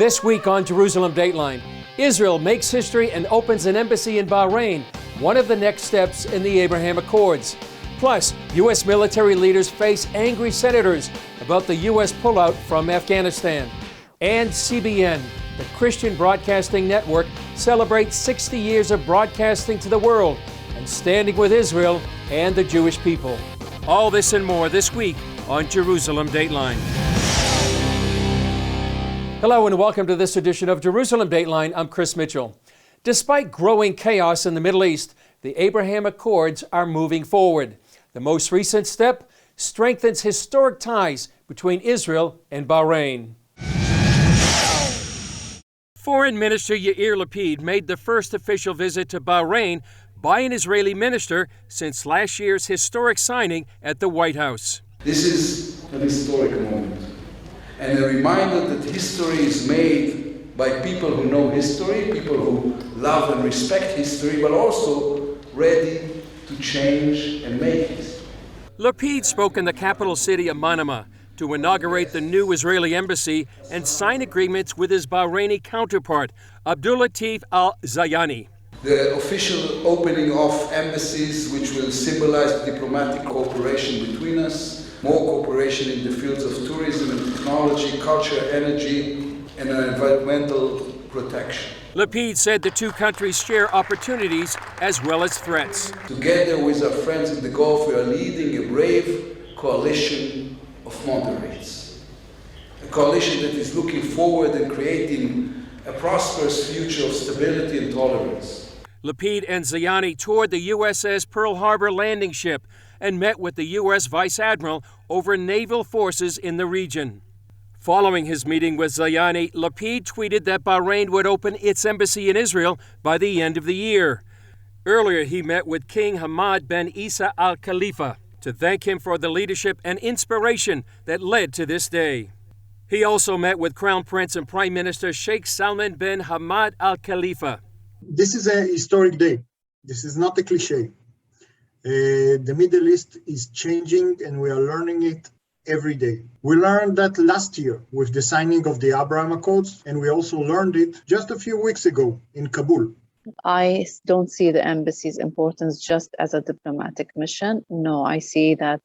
This week on Jerusalem Dateline, Israel makes history and opens an embassy in Bahrain, one of the next steps in the Abraham Accords. Plus, U.S. military leaders face angry senators about the U.S. pullout from Afghanistan. And CBN, the Christian Broadcasting Network, celebrates 60 years of broadcasting to the world and standing with Israel and the Jewish people. All this and more this week on Jerusalem Dateline. Hello and welcome to this edition of Jerusalem Dateline. I'm Chris Mitchell. Despite growing chaos in the Middle East, the Abraham Accords are moving forward. The most recent step strengthens historic ties between Israel and Bahrain. Foreign Minister Yair Lapid made the first official visit to Bahrain by an Israeli minister since last year's historic signing at the White House. This is an historic moment and a reminder that history is made by people who know history, people who love and respect history, but also ready to change and make history. Lapid spoke in the capital city of Manama to inaugurate the new Israeli embassy and sign agreements with his Bahraini counterpart, Abdulatif al-Zayani. The official opening of embassies, which will symbolize diplomatic cooperation between us, more cooperation in the fields of tourism and technology, culture, energy, and environmental protection. Lapid said the two countries share opportunities as well as threats. Together with our friends in the Gulf, we are leading a brave coalition of moderates. A coalition that is looking forward and creating a prosperous future of stability and tolerance. Lapid and Zayani toured the USS Pearl Harbor landing ship and met with the U.S. Vice Admiral over naval forces in the region. Following his meeting with Zayani, Lapid tweeted that Bahrain would open its embassy in Israel by the end of the year. Earlier, he met with King Hamad bin Isa Al Khalifa to thank him for the leadership and inspiration that led to this day. He also met with Crown Prince and Prime Minister Sheikh Salman bin Hamad Al Khalifa. This is a historic day. This is not a cliche. The Middle East is changing and we are learning it every day. We learned that last year with the signing of the Abraham Accords, and we also learned it just a few weeks ago in Kabul. I don't see the embassy's importance just as a diplomatic mission. No, I see that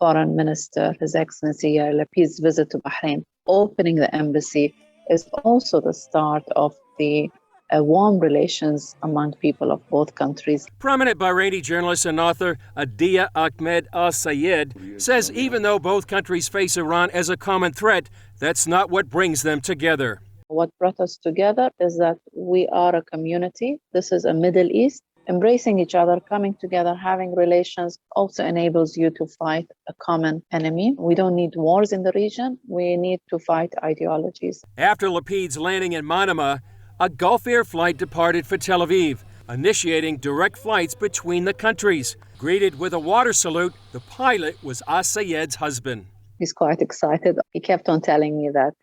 Foreign Minister, His Excellency Yair Lapid's visit to Bahrain, opening the embassy, is also the start of the warm relations among people of both countries. Prominent Bahraini journalist and author Adia Ahmed Al-Sayed says even though both countries face Iran as a common threat, that's not what brings them together. What brought us together is that we are a community. This is a Middle East. Embracing each other, coming together, having relations also enables you to fight a common enemy. We don't need wars in the region. We need to fight ideologies. After Lapid's landing in Manama, a Gulf Air flight departed for Tel Aviv, initiating direct flights between the countries. Greeted with a water salute, the pilot was As-Sayed's husband. He's quite excited. He kept on telling me that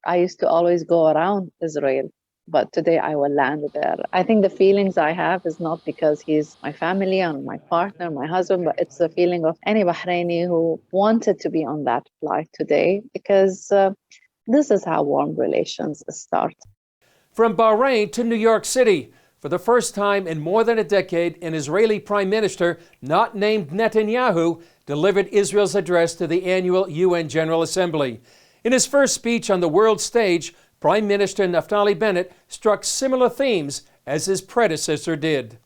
I used to always go around Israel, but today I will land there. I think the feelings I have is not because he's my family and my partner, my husband, but it's the feeling of any Bahraini who wanted to be on that flight today, because this is how warm relations start. From Bahrain to New York City, for the first time in more than a decade, an Israeli prime minister not named Netanyahu delivered Israel's address to the annual UN General Assembly. In his first speech on the world stage, Prime Minister Naftali Bennett struck similar themes as his predecessor did.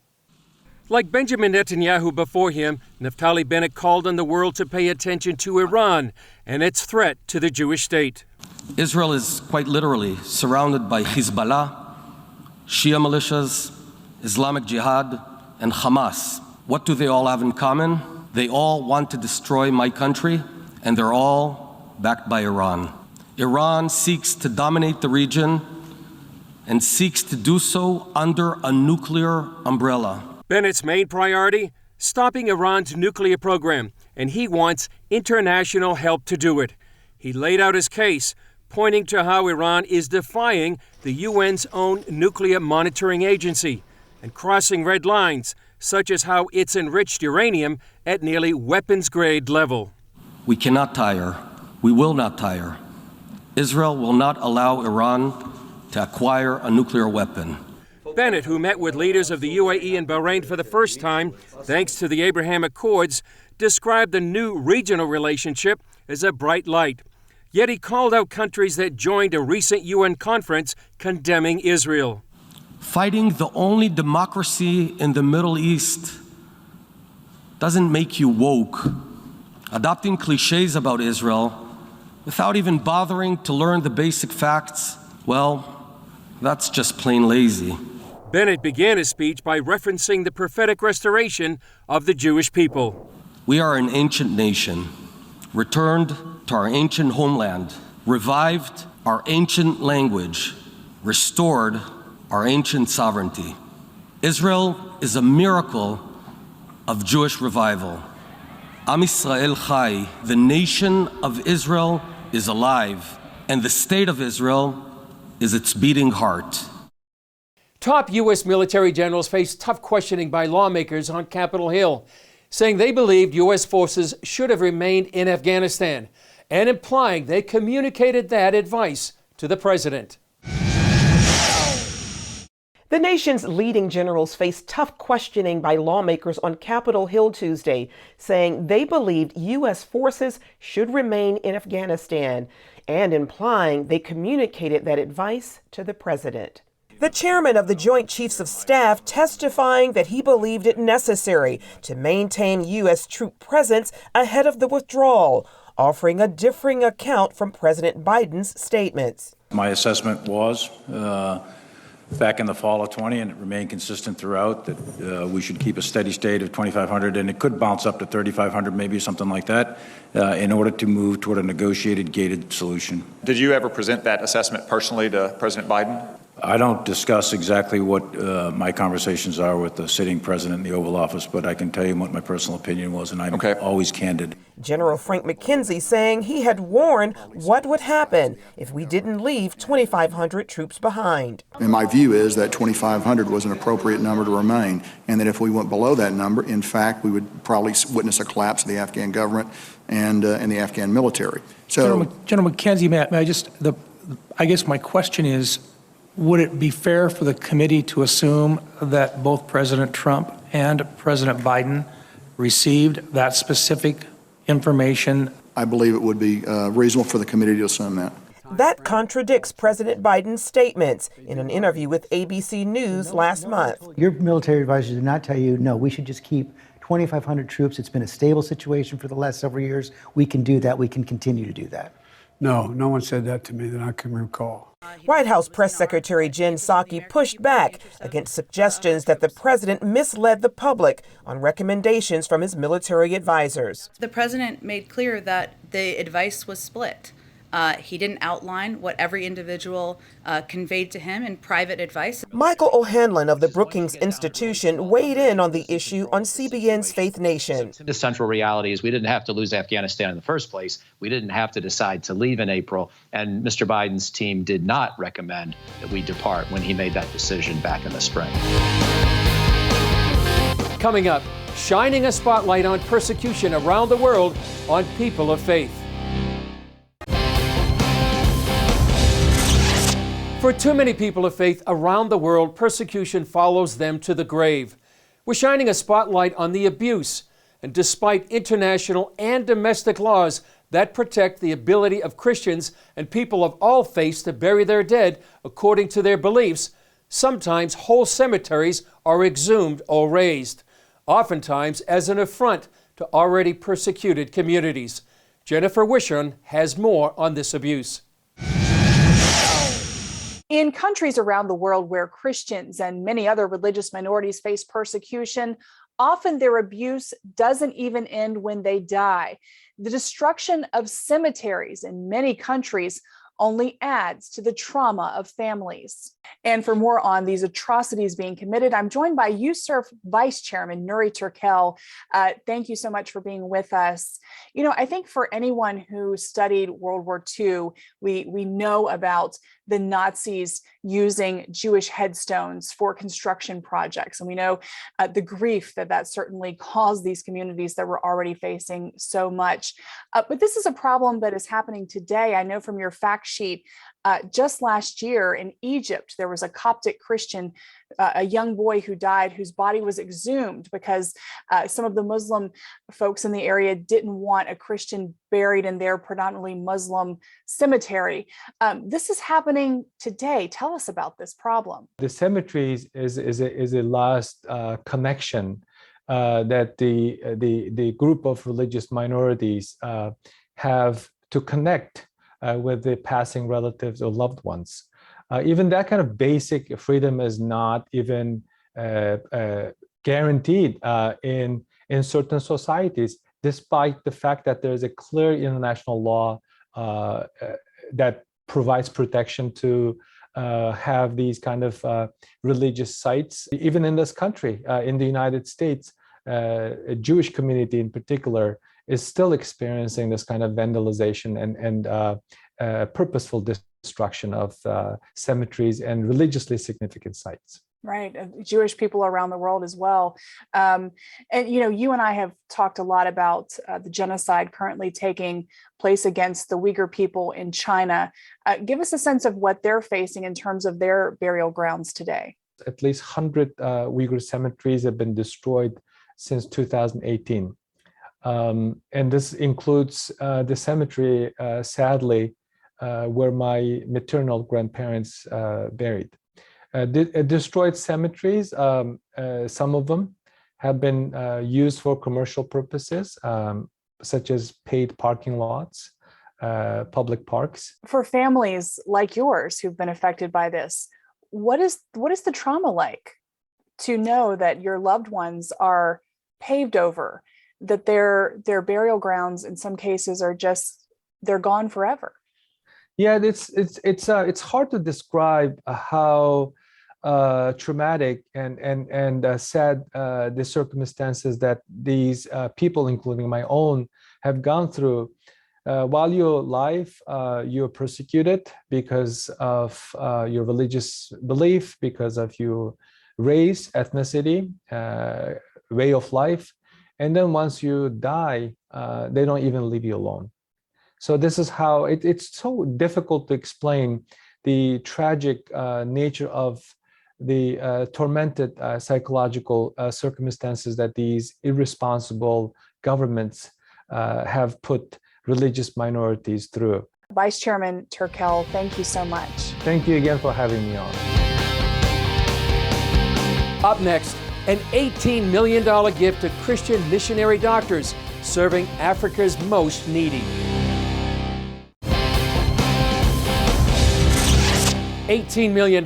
Like Benjamin Netanyahu before him, Naftali Bennett called on the world to pay attention to Iran and its threat to the Jewish state. Israel is quite literally surrounded by Hezbollah, Shia militias, Islamic Jihad, and Hamas. What do they all have in common? They all want to destroy my country, and they're all backed by Iran. Iran seeks to dominate the region and seeks to do so under a nuclear umbrella. Bennett's main priority? Stopping Iran's nuclear program, and he wants international help to do it. He laid out his case, pointing to how Iran is defying the UN's own nuclear monitoring agency and crossing red lines, such as how it's enriched uranium at nearly weapons-grade level. We cannot tire. We will not tire. Israel will not allow Iran to acquire a nuclear weapon. Bennett, who met with leaders of the UAE and Bahrain for the first time, thanks to the Abraham Accords, described the new regional relationship as a bright light. Yet he called out countries that joined a recent UN conference condemning Israel. Fighting the only democracy in the Middle East doesn't make you woke. Adopting cliches about Israel without even bothering to learn the basic facts, well, that's just plain lazy. Bennett began his speech by referencing the prophetic restoration of the Jewish people. We are an ancient nation, returned to our ancient homeland, revived our ancient language, restored our ancient sovereignty. Israel is a miracle of Jewish revival. Am Yisrael Chai, the nation of Israel is alive, and the state of Israel is its beating heart. Top U.S. military generals faced tough questioning by lawmakers on Capitol Hill, saying they believed U.S. forces should have remained in Afghanistan, and implying they communicated that advice to the president. The nation's leading generals faced tough questioning by lawmakers on Capitol Hill Tuesday, saying they believed U.S. forces should remain in Afghanistan, and implying they communicated that advice to the president. The chairman of the Joint Chiefs of Staff testifying that he believed it necessary to maintain U.S. troop presence ahead of the withdrawal, offering a differing account from President Biden's statements. My assessment was back in the fall of 20, and it remained consistent throughout, that we should keep a steady state of 2,500, and it could bounce up to 3,500, maybe something like that, in order to move toward a negotiated, gated solution. Did you ever present that assessment personally to President Biden? I don't discuss exactly what my conversations are with the sitting president in the Oval Office, but I can tell you what my personal opinion was, and I'm always candid. General Frank McKenzie saying he had warned what would happen if we didn't leave 2,500 troops behind. And my view is that 2,500 was an appropriate number to remain, and that if we went below that number, in fact, we would probably witness a collapse of the Afghan government and the Afghan military. So, General McKenzie, may I just, I guess my question is, would it be fair for the committee to assume that both President Trump and President Biden received that specific information? I believe it would be reasonable for the committee to assume that. That contradicts President Biden's statements in an interview with ABC News last month. Your military advisors did not tell you, no, we should just keep 2,500 troops. It's been a stable situation for the last several years. We can do that. We can continue to do that. No, no one said that to me that I can recall. White House Press Secretary Jen Psaki pushed back against suggestions that the president misled the public on recommendations from his military advisors. The president made clear that the advice was split. He didn't outline what every individual conveyed to him in private advice. Michael O'Hanlon of the Brookings Institution weighed in on the issue on CBN's Faith Nation. The central reality is we didn't have to lose Afghanistan in the first place. We didn't have to decide to leave in April. And Mr. Biden's team did not recommend that we depart when he made that decision back in the spring. Coming up, shining a spotlight on persecution around the world on people of faith. For too many people of faith around the world, persecution follows them to the grave. We're shining a spotlight on the abuse, and despite international and domestic laws that protect the ability of Christians and people of all faiths to bury their dead according to their beliefs, sometimes whole cemeteries are exhumed or razed, oftentimes as an affront to already persecuted communities. Jennifer Wishon has more on this abuse. In countries around the world where Christians and many other religious minorities face persecution, often their abuse doesn't even end when they die. The destruction of cemeteries in many countries only adds to the trauma of families. And for more on these atrocities being committed, I'm joined by USCIRF Vice Chairman Nuri Turkel. Thank you so much for being with us. You know, I think for anyone who studied World War II, we know about the Nazis using Jewish headstones for construction projects. And we know the grief that certainly caused these communities that were already facing so much. But this is a problem that is happening today. I know from your fact fact sheet. Just last year in Egypt, there was a Coptic Christian, a young boy who died, whose body was exhumed because some of the Muslim folks in the area didn't want a Christian buried in their predominantly Muslim cemetery. This is happening today. Tell us about this problem. The cemeteries is a last connection that the group of religious minorities have to connect with the passing relatives or loved ones. Even that kind of basic freedom is not even guaranteed in certain societies, despite the fact that there is a clear international law that provides protection to have these kind of religious sites. Even in this country, in the United States, a Jewish community in particular is still experiencing this kind of vandalization and purposeful destruction of cemeteries and religiously significant sites. Right, Jewish people around the world as well. And you and I have talked a lot about the genocide currently taking place against the Uyghur people in China. Give us a sense of what they're facing in terms of their burial grounds today. At least 100 Uyghur cemeteries have been destroyed since 2018. And this includes the cemetery, sadly, where my maternal grandparents buried. Destroyed cemeteries, some of them have been used for commercial purposes, such as paid parking lots, public parks. For families like yours who've been affected by this, what is the trauma like to know that your loved ones are paved over, that their burial grounds in some cases are just, they're gone forever? Yeah, it's hard to describe how traumatic and sad the circumstances that these people, including my own, have gone through. While you're alive, you're persecuted because of your religious belief, because of your race, ethnicity, way of life. And then once you die, they don't even leave you alone. So this is how it's so difficult to explain the tragic nature of the tormented psychological circumstances that these irresponsible governments have put religious minorities through. Vice Chairman Turkel, thank you so much. Thank you again for having me on. Up next, an $18 million gift to Christian missionary doctors serving Africa's most needy. $18 million.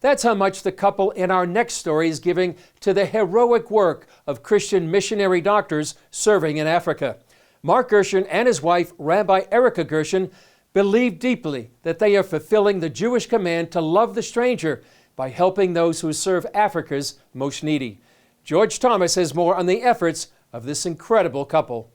That's how much the couple in our next story is giving to the heroic work of Christian missionary doctors serving in Africa. Mark Gershon and his wife, Rabbi Erica Gershon, believe deeply that they are fulfilling the Jewish command to love the stranger by helping those who serve Africa's most needy. George Thomas has more on the efforts of this incredible couple.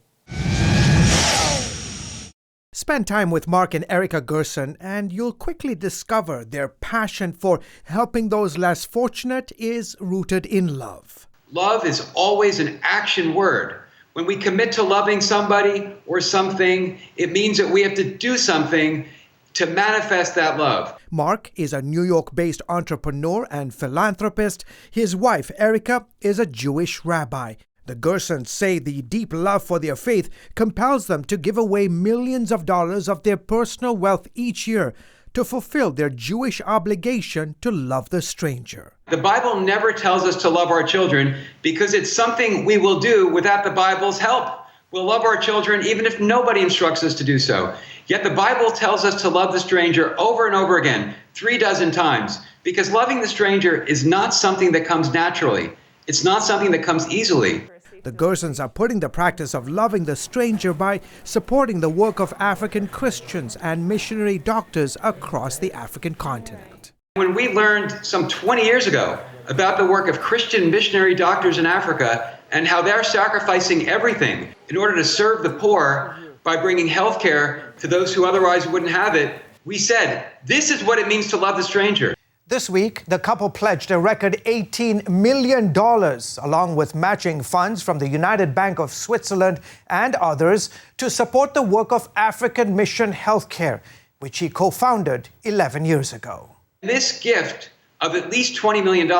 Spend time with Mark and Erica Gershon and you'll quickly discover their passion for helping those less fortunate is rooted in love. Love is always an action word. When we commit to loving somebody or something, it means that we have to do something to manifest that love. Mark is a New York-based entrepreneur and philanthropist. His wife, Erica, is a Jewish rabbi. The Gershons say the deep love for their faith compels them to give away millions of dollars of their personal wealth each year to fulfill their Jewish obligation to love the stranger. The Bible never tells us to love our children because it's something we will do without the Bible's help. We'll love our children even if nobody instructs us to do so. Yet the Bible tells us to love the stranger over and over again, 36 times, because loving the stranger is not something that comes naturally. It's not something that comes easily. The Gershons are putting the practice of loving the stranger by supporting the work of African Christians and missionary doctors across the African continent. When we learned some 20 years ago about the work of Christian missionary doctors in Africa and how they're sacrificing everything in order to serve the poor by bringing health care to those who otherwise wouldn't have it, we said, this is what it means to love the stranger. This week, the couple pledged a record $18 million, along with matching funds from the United Bank of Switzerland and others, to support the work of African Mission Healthcare. which he co-founded 11 years ago. This gift of at least $20 million,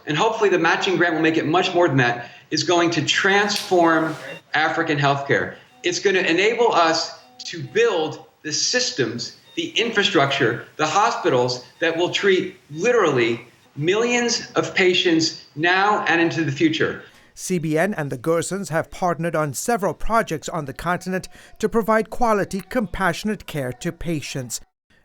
and hopefully the matching grant will make it much more than that, is going to transform African healthcare. It's going to enable us to build the systems, the infrastructure, the hospitals that will treat literally millions of patients now and into the future. CBN and the Gersons have partnered on several projects on the continent to provide quality, compassionate care to patients.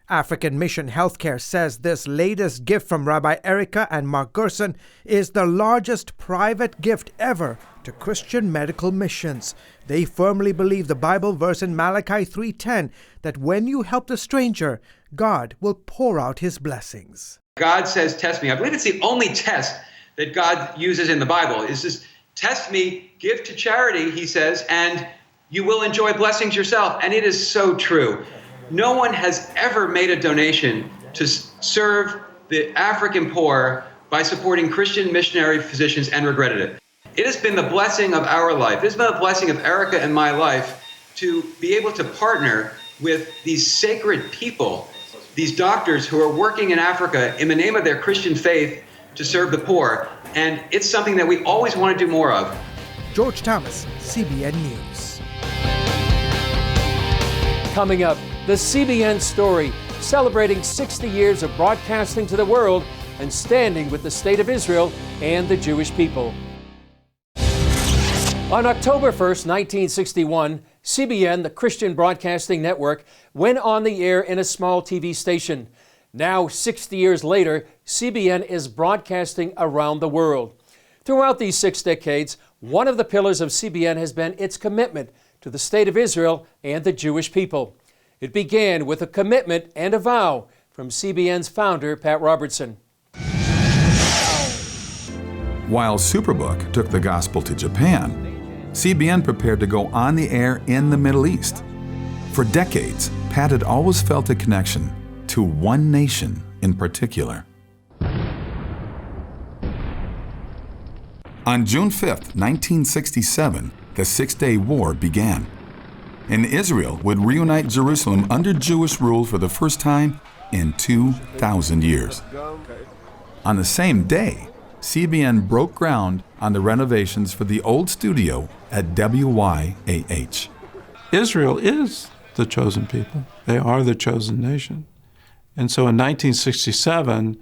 African Mission Healthcare says this latest gift from Rabbi Erica and Mark Gerson is the largest private gift ever to Christian medical missions. They firmly believe the Bible verse in Malachi 3:10 that when you help the stranger, God will pour out his blessings. God says, test me. I believe it's the only test that God uses in the Bible. Is this, test me, give to charity, he says, and you will enjoy blessings yourself. And it is so true. No one has ever made a donation to serve the African poor by supporting Christian missionary physicians and regretted it. It has been the blessing of our life. It has been the blessing of Erica and my life to be able to partner with these sacred people, these doctors who are working in Africa in the name of their Christian faith to serve the poor. And it's something that we always want to do more of. George Thomas, CBN News. Coming up, the CBN story, celebrating 60 years of broadcasting to the world and standing with the State of Israel and the Jewish people. On October 1st, 1961, CBN, the Christian Broadcasting Network, went on the air in a small TV station. Now, 60 years later, CBN is broadcasting around the world. Throughout these 6 decades, one of the pillars of CBN has been its commitment to the State of Israel and the Jewish people. It began with a commitment and a vow from CBN's founder, Pat Robertson. While Superbook took the gospel to Japan, CBN prepared to go on the air in the Middle East. For decades, Pat had always felt a connection to one nation in particular. On June 5th, 1967, the Six-Day War began, and Israel would reunite Jerusalem under Jewish rule for the first time in 2,000 years. On the same day, CBN broke ground on the renovations for the old studio at WYAH. Israel is the chosen people. They are the chosen nation. And so in 1967,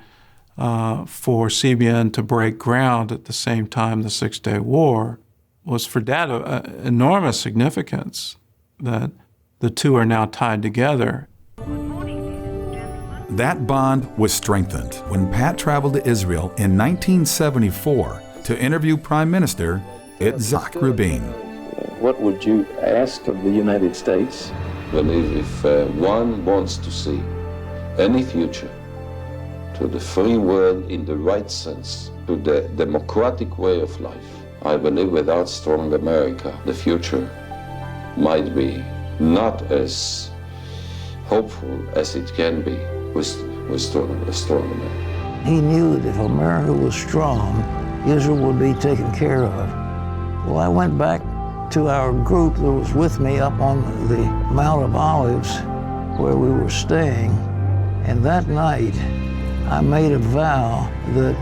for CBN to break ground at the same time the Six-Day War was for Dad enormous significance that the two are now tied together. That bond was strengthened when Pat traveled to Israel in 1974 to interview Prime Minister Yitzhak Rabin. What would you ask of the United States? I believe if one wants to see any future to the free world in the right sense, to the democratic way of life, I believe without strong America, the future might be not as hopeful as it can be with strong America. He knew that if America was strong, Israel would be taken care of. Well, I went back to our group that was with me up on the Mount of Olives where we were staying, and that night I made a vow that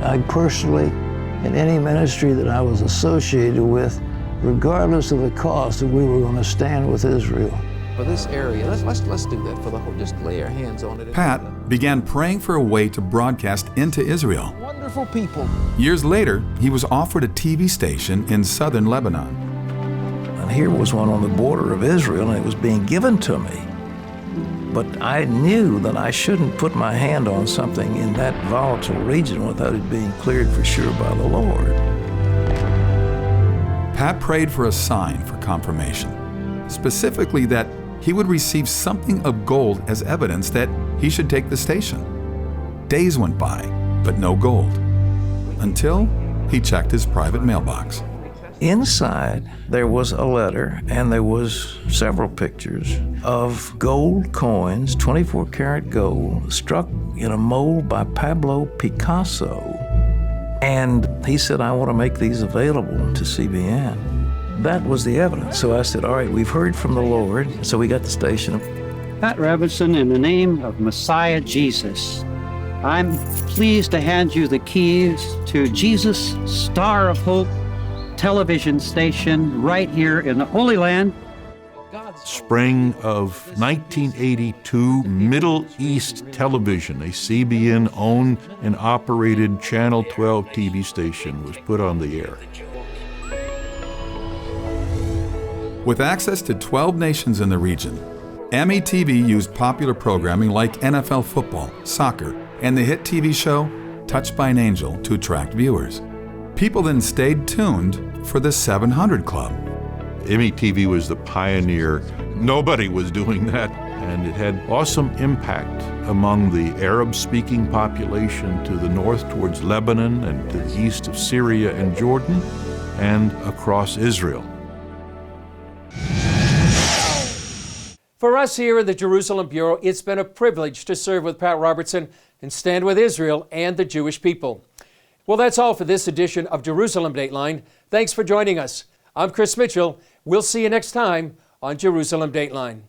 I personally, in any ministry that I was associated with, regardless of the cost, that we were going to stand with Israel. For this area, let's do that for the whole, just lay our hands on it. Pat began praying for a way to broadcast into Israel. Wonderful people. Years later, he was offered a TV station in southern Lebanon. And here was one on the border of Israel, and it was being given to me. But I knew that I shouldn't put my hand on something in that volatile region without it being cleared for sure by the Lord. Pat prayed for a sign for confirmation, specifically that he would receive something of gold as evidence that he should take the station. Days went by, but no gold, until he checked his private mailbox. Inside, there was a letter, and there was several pictures of gold coins, 24-karat gold, struck in a mold by Pablo Picasso. And he said, I want to make these available to CBN. That was the evidence. So I said, all right, we've heard from the Lord. So we got the station. Pat Robertson in the name of Messiah Jesus. I'm pleased to hand you the keys to Jesus Star of Hope television station right here in the Holy Land. Spring of 1982, Middle East Television, a CBN-owned and operated Channel 12 TV station, was put on the air. With access to 12 nations in the region, METV used popular programming like NFL football, soccer, and the hit TV show Touched by an Angel to attract viewers. People then stayed tuned for the 700 Club. METV was the pioneer. Nobody was doing that, and it had awesome impact among the Arab-speaking population to the north towards Lebanon and to the east of Syria and Jordan and across Israel. For us here in the Jerusalem Bureau, it's been a privilege to serve with Pat Robertson and stand with Israel and the Jewish people. Well, that's all for this edition of Jerusalem Dateline. Thanks for joining us. I'm Chris Mitchell. We'll see you next time on Jerusalem Dateline.